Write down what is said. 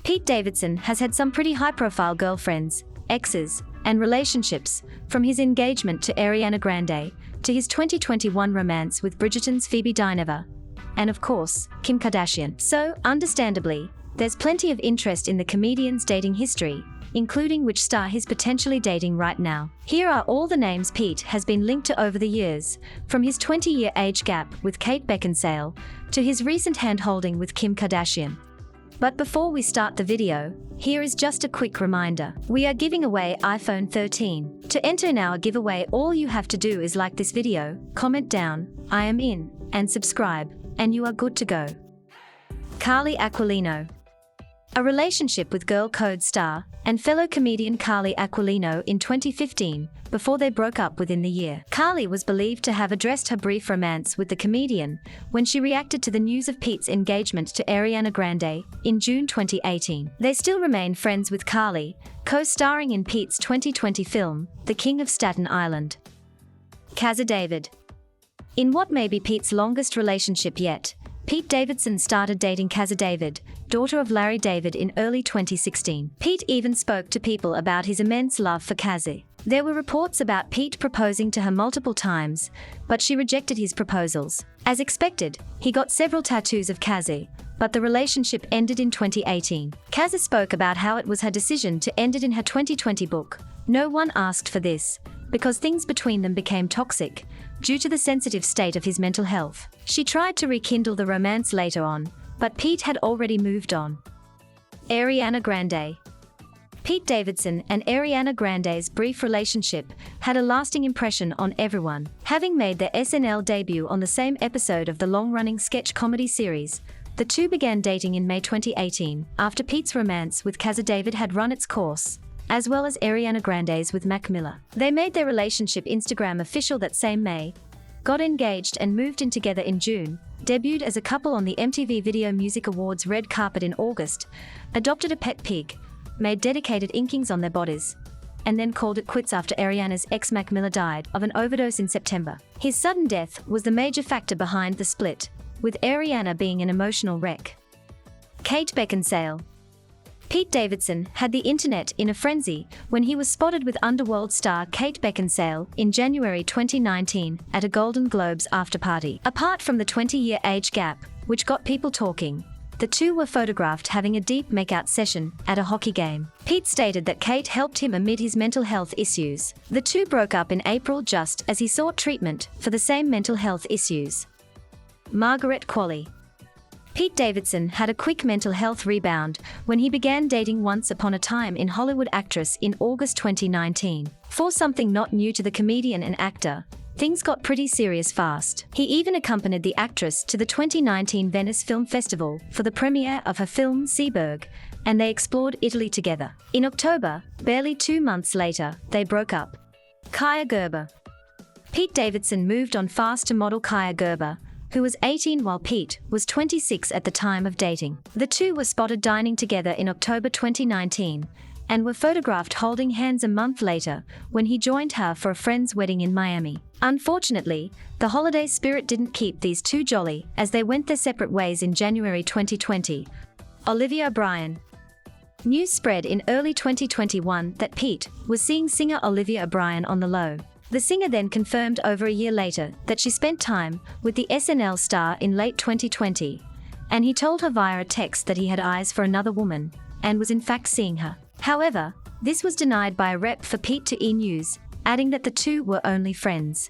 Pete Davidson has had some pretty high-profile girlfriends, exes, and relationships, from his engagement to Ariana Grande, to his 2021 romance with Bridgerton's Phoebe Dynevor, and of course, Kim Kardashian. So, understandably, there's plenty of interest in the comedian's dating history, including which star he's potentially dating right now. Here are all the names Pete has been linked to over the years, from his 20-year age gap with Kate Beckinsale, to his recent hand-holding with Kim Kardashian. But before we start the video, here is just a quick reminder. We are giving away iPhone 13. To enter in our giveaway, all you have to do is like this video, comment down, "I am in," and subscribe, and you are good to go. Carly Aquilino. A relationship with Girl Code star and fellow comedian Carly Aquilino in 2015, before they broke up within the year. Carly was believed to have addressed her brief romance with the comedian when she reacted to the news of Pete's engagement to Ariana Grande in June 2018. They still remain friends, with Carly co-starring in Pete's 2020 film, The King of Staten Island. Kazza David. In what may be Pete's longest relationship yet, Pete Davidson started dating Kazza David, daughter of Larry David, in early 2016. Pete even spoke to people about his immense love for Kazza. There were reports about Pete proposing to her multiple times, but she rejected his proposals. As expected, he got several tattoos of Kazza, but the relationship ended in 2018. Kazza spoke about how it was her decision to end it in her 2020 book, "No One Asked for This," because things between them became toxic, due to the sensitive state of his mental health. She tried to rekindle the romance later on, but Pete had already moved on. Ariana Grande. Pete Davidson and Ariana Grande's brief relationship had a lasting impression on everyone. Having made their SNL debut on the same episode of the long-running sketch comedy series, the two began dating in May 2018, after Pete's romance with Kazza David had run its course, as well as Ariana Grande's with Mac Miller. They made their relationship Instagram official that same May, got engaged and moved in together in June, debuted as a couple on the MTV Video Music Awards red carpet in August, adopted a pet pig, made dedicated inkings on their bodies, and then called it quits after Ariana's ex Mac Miller died of an overdose in September. His sudden death was the major factor behind the split, with Ariana being an emotional wreck. Kate Beckinsale. Pete Davidson had the internet in a frenzy when he was spotted with Underworld star Kate Beckinsale in January 2019 at a Golden Globes after-party. Apart from the 20-year age gap, which got people talking, the two were photographed having a deep make-out session at a hockey game. Pete stated that Kate helped him amid his mental health issues. The two broke up in April just as he sought treatment for the same mental health issues. Margaret Qualley. Pete Davidson had a quick mental health rebound when he began dating Once Upon a Time in Hollywood actress in August 2019. For something not new to the comedian and actor, things got pretty serious fast. He even accompanied the actress to the 2019 Venice Film Festival for the premiere of her film Seaberg, and they explored Italy together. In October, barely 2 months later, they broke up. Kaya Gerber. Pete Davidson moved on fast to model Kaya Gerber, who was 18 while Pete was 26 at the time of dating. The two were spotted dining together in October 2019 and were photographed holding hands a month later when he joined her for a friend's wedding in Miami. Unfortunately, the holiday spirit didn't keep these two jolly as they went their separate ways in January 2020. Olivia O'Brien. News spread in early 2021 that Pete was seeing singer Olivia O'Brien on the low. The singer then confirmed over a year later that she spent time with the SNL star in late 2020, and he told her via a text that he had eyes for another woman, and was in fact seeing her. However, this was denied by a rep for Pete to E! News, adding that the two were only friends.